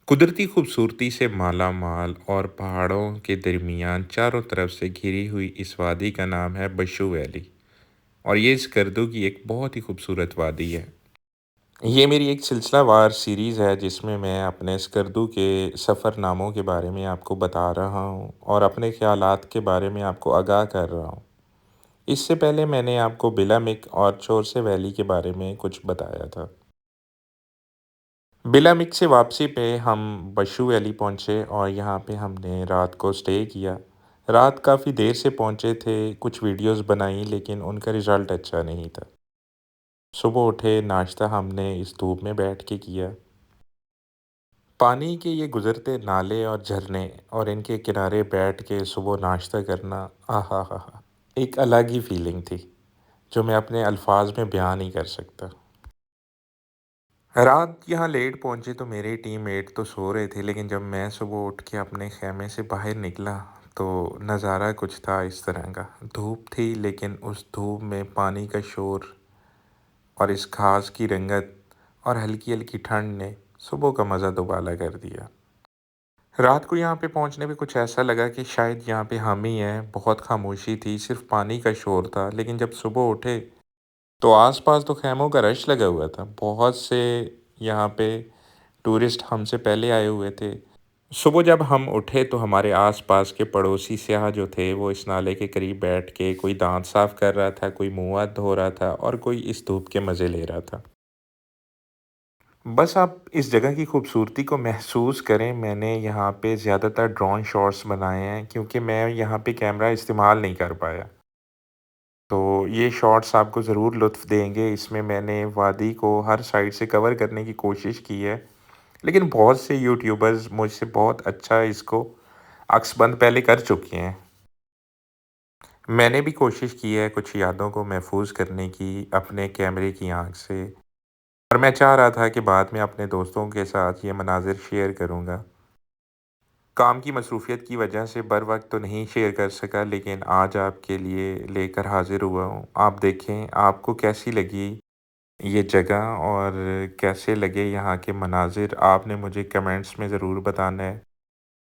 कुदरती खूबसूरती से माला माल और पहाड़ों के दरमियान चारों तरफ से घिरी हुई इस वादी का नाम है बशू वैली। और ये स्कर्दू की एक बहुत ही खूबसूरत वादी है। ये मेरी एक सिलसिलावार सीरीज़ है जिसमें मैं अपने स्कर्दू के सफ़रनामों के बारे में आपको बता रहा हूँ और अपने ख़्यालात के बारे में आपको आगाह कर रहा हूँ। इससे पहले मैंने आपको बिलामिक और चोरसे वैली के बारे में कुछ बताया था। बिलामिक से वापसी पे हम बशू वैली पहुँचे और यहाँ पे हमने रात को स्टे किया। रात काफ़ी देर से पहुँचे थे, कुछ वीडियोस बनाई लेकिन उनका रिज़ल्ट अच्छा नहीं था। सुबह उठे, नाश्ता हमने इस धूप में बैठ के किया। पानी के ये गुज़रते नाले और झरने और इनके किनारे बैठ के सुबह नाश्ता करना, आहा हा हा! एक अलग ही फीलिंग थी, जो मैं अपने अल्फाज में बयान नहीं कर सकता। रात यहाँ लेट पहुँचे तो मेरे टीममेट तो सो रहे थे, लेकिन जब मैं सुबह उठ के अपने ख़ैमे से बाहर निकला तो नज़ारा कुछ था इस तरह का। धूप थी लेकिन उस धूप में पानी का शोर और इस घास की रंगत और हल्की-हल्की ठंड ने सुबह का मज़ा दुबाला कर दिया। रात को यहाँ पे पहुँचने पे कुछ ऐसा लगा कि शायद यहाँ पे हम ही हैं, बहुत खामोशी थी, सिर्फ़ पानी का शोर था। लेकिन जब सुबह उठे तो आस-पास तो ख़ैमों का रश लगा हुआ था। बहुत से यहाँ पे टूरिस्ट हमसे पहले आए हुए थे। सुबह जब हम उठे तो हमारे आस-पास के पड़ोसी सियाह जो थे वो इस नाले के करीब बैठ के कोई दाँत साफ़ कर रहा था, कोई मुँह-हाथ धो रहा था और कोई इस धूप के मज़े ले रहा था। बस आप इस जगह की खूबसूरती को महसूस करें, मैंने यहाँ पे ज़्यादातर ड्रोन शॉट्स बनाए हैं क्योंकि मैं यहाँ पे कैमरा इस्तेमाल नहीं कर पाया। तो ये शॉट्स आपको ज़रूर लुत्फ़ देंगे। इसमें मैंने वादी को हर साइड से कवर करने की कोशिश की है। लेकिन बहुत से यूट्यूबर्स मुझसे बहुत अच्छा इसको अक्सबंद पहले कर चुके हैं। मैंने भी कोशिश की है कुछ यादों को महफूज करने की अपने कैमरे की आँख से, और मैं चाह रहा था कि बाद में अपने दोस्तों के साथ ये मनाज़िर शेयर करूँगा। काम की मसरूफ़ियत की वजह से बर वक़्त तो नहीं शेयर कर सका, लेकिन आज आपके लिए लेकर हाज़िर हुआ हूँ। आप देखें आपको कैसी लगी ये जगह और कैसे लगे यहाँ के मनाज़िर, आपने मुझे कमेंट्स में ज़रूर बताना है।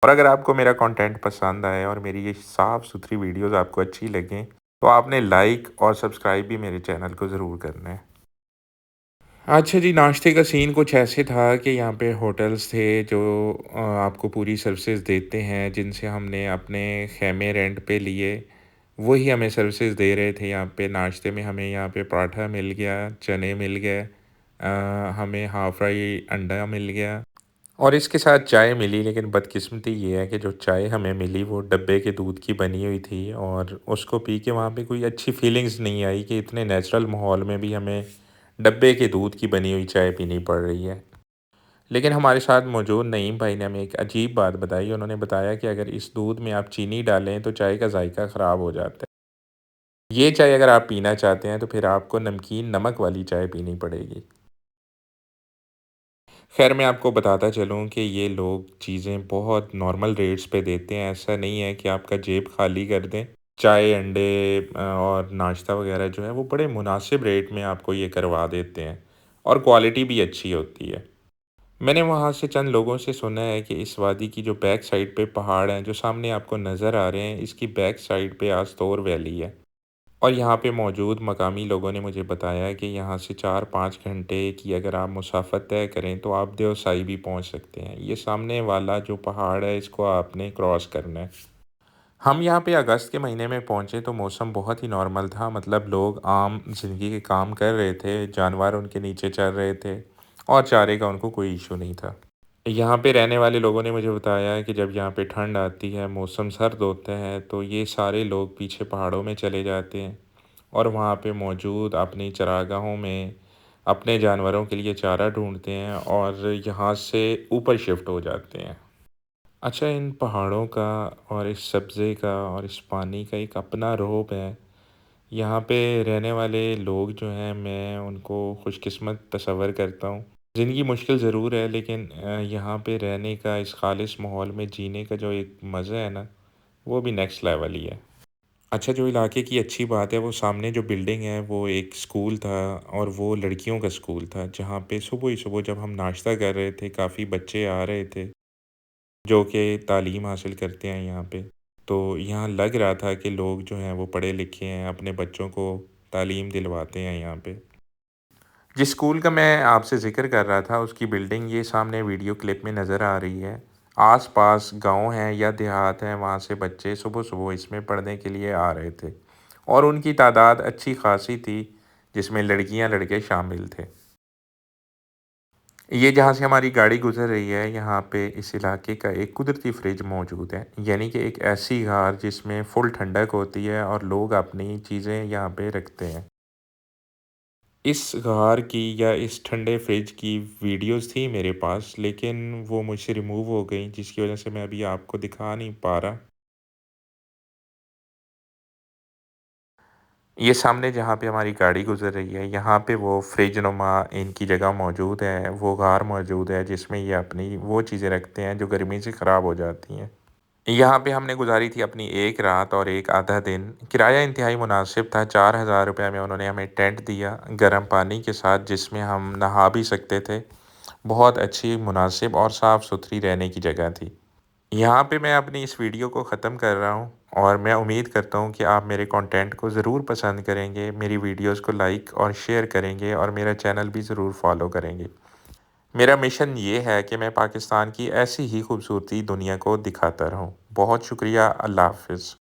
और अगर आपको मेरा कंटेंट पसंद आए और मेरी ये साफ़-सुथरी वीडियोज़ आपको अच्छी लगें, तो आपने लाइक और सब्सक्राइब भी मेरे चैनल को ज़रूर करना है। अच्छा जी, नाश्ते का सीन कुछ ऐसे था कि यहाँ पे होटल्स थे जो आपको पूरी सर्विसेज़ देते हैं, जिनसे हमने अपने ख़ैमे रेंट पे लिए। वही हमें सर्विसेज़ दे रहे थे यहाँ पे। नाश्ते में हमें यहाँ पे पराठा मिल गया, चने मिल गए, हमें हाफ़ फ्राई अंडा मिल गया और इसके साथ चाय मिली। लेकिन बदकिस्मती ये है कि जो चाय हमें मिली वो डब्बे के दूध की बनी हुई थी और उसको पी के वहाँ पे कोई अच्छी फ़ीलिंग्स नहीं आई कि इतने नेचुरल माहौल में भी हमें डब्बे के दूध की बनी हुई चाय पीनी पड़ रही है। लेकिन हमारे साथ मौजूद नईम भाई ने हमें एक अजीब बात बताई। उन्होंने बताया कि अगर इस दूध में आप चीनी डालें तो चाय का जायका ख़राब हो जाता है। ये चाय अगर आप पीना चाहते हैं तो फिर आपको नमकीन नमक वाली चाय पीनी पड़ेगी। ख़ैर मैं आपको बताता चलूँ कि ये लोग चीज़ें बहुत नॉर्मल रेट्स पे देते हैं। ऐसा नहीं है कि आपका जेब खाली कर दें। चाय, अंडे और नाश्ता वग़ैरह जो है वो बड़े मुनासिब रेट में आपको ये करवा देते हैं और क्वालिटी भी अच्छी होती है। मैंने वहाँ से चंद लोगों से सुना है कि इस वादी की जो बैक साइड पे पहाड़ हैं, जो सामने आपको नज़र आ रहे हैं, इसकी बैक साइड पे आस्तोर वैली है। और यहाँ पे मौजूद मकामी लोगों ने मुझे बताया कि यहाँ से 4-5 घंटे की अगर आप मुसाफ़त तय करें तो आप देवसाई भी पहुँच सकते हैं। ये सामने वाला जो पहाड़ है इसको आपने क्रॉस करना है। हम यहाँ पे अगस्त के महीने में पहुँचे तो मौसम बहुत ही नॉर्मल था, मतलब लोग आम ज़िंदगी के काम कर रहे थे, जानवर उनके नीचे चल रहे थे और चारे का उनको कोई इशू नहीं था। यहाँ पे रहने वाले लोगों ने मुझे बताया है कि जब यहाँ पे ठंड आती है, मौसम सर्द होता है, तो ये सारे लोग पीछे पहाड़ों में चले जाते हैं और वहाँ पे मौजूद अपनी चरागाहों में अपने जानवरों के लिए चारा ढूँढते हैं और यहाँ से ऊपर शिफ्ट हो जाते हैं। अच्छा, इन पहाड़ों का और इस सब्ज़े का और इस पानी का एक अपना रौब है। यहाँ पे रहने वाले लोग जो हैं मैं उनको खुशकिस्मत तस्वर करता हूँ। ज़िंदगी मुश्किल ज़रूर है लेकिन यहाँ पे रहने का, इस ख़ालिस माहौल में जीने का जो एक मज़ा है ना, वो भी नेक्स्ट लेवल ही है। अच्छा, जो इलाके की अच्छी बात है वो सामने जो बिल्डिंग है वो एक स्कूल था और वो लड़कियों का स्कूल था, जहाँ पे सुबह ही सुबह जब हम नाश्ता कर रहे थे काफ़ी बच्चे आ रहे थे। جو کہ تعلیم حاصل کرتے ہیں یہاں پہ۔ تو یہاں لگ رہا تھا کہ لوگ جو ہیں وہ پڑھے لکھے ہیں، اپنے بچوں کو تعلیم دلواتے ہیں یہاں پہ۔ جس اسکول کا میں آپ سے ذکر کر رہا تھا، اس کی بلڈنگ یہ سامنے ویڈیو کلپ میں نظر آ رہی ہے۔ آس پاس گاؤں ہیں یا دیہات ہیں، وہاں سے بچے صبح صبح اس میں پڑھنے کے لیے آ رہے تھے، اور ان کی تعداد اچھی خاصی تھی، جس میں لڑکیاں لڑکے شامل تھے۔ یہ جہاں سے ہماری گاڑی گزر رہی ہے، یہاں پہ اس علاقے کا ایک قدرتی فریج موجود ہے، یعنی کہ ایک ایسی غار جس میں فل ٹھنڈک ہوتی ہے اور لوگ اپنی چیزیں یہاں پہ رکھتے ہیں۔ اس غار کی یا اس ٹھنڈے فریج کی ویڈیوز تھی میرے پاس، لیکن وہ مجھ سے ریموو ہو گئیں، جس کی وجہ سے میں ابھی آپ کو دکھا نہیں پا رہا۔ یہ سامنے جہاں پہ ہماری گاڑی گزر رہی ہے، یہاں پہ وہ فریج نما ان کی جگہ موجود ہے، وہ غار موجود ہے جس میں یہ اپنی وہ چیزیں رکھتے ہیں جو گرمی سے خراب ہو جاتی ہیں۔ یہاں پہ ہم نے گزاری تھی اپنی ایک رات اور ایک آدھا دن۔ کرایہ انتہائی مناسب تھا، 4000 روپے میں انہوں نے ہمیں ٹینٹ دیا گرم پانی کے ساتھ، جس میں ہم نہا بھی سکتے تھے۔ بہت اچھی، مناسب اور صاف ستھری رہنے کی جگہ تھی۔ یہاں پہ میں اپنی اس ویڈیو کو ختم کر رہا ہوں، اور میں امید کرتا ہوں کہ آپ میرے کانٹینٹ کو ضرور پسند کریں گے، میری ویڈیوز کو لائک اور شیئر کریں گے، اور میرا چینل بھی ضرور فالو کریں گے۔ میرا مشن یہ ہے کہ میں پاکستان کی ایسی ہی خوبصورتی دنیا کو دکھاتا رہوں۔ بہت شکریہ، اللہ حافظ۔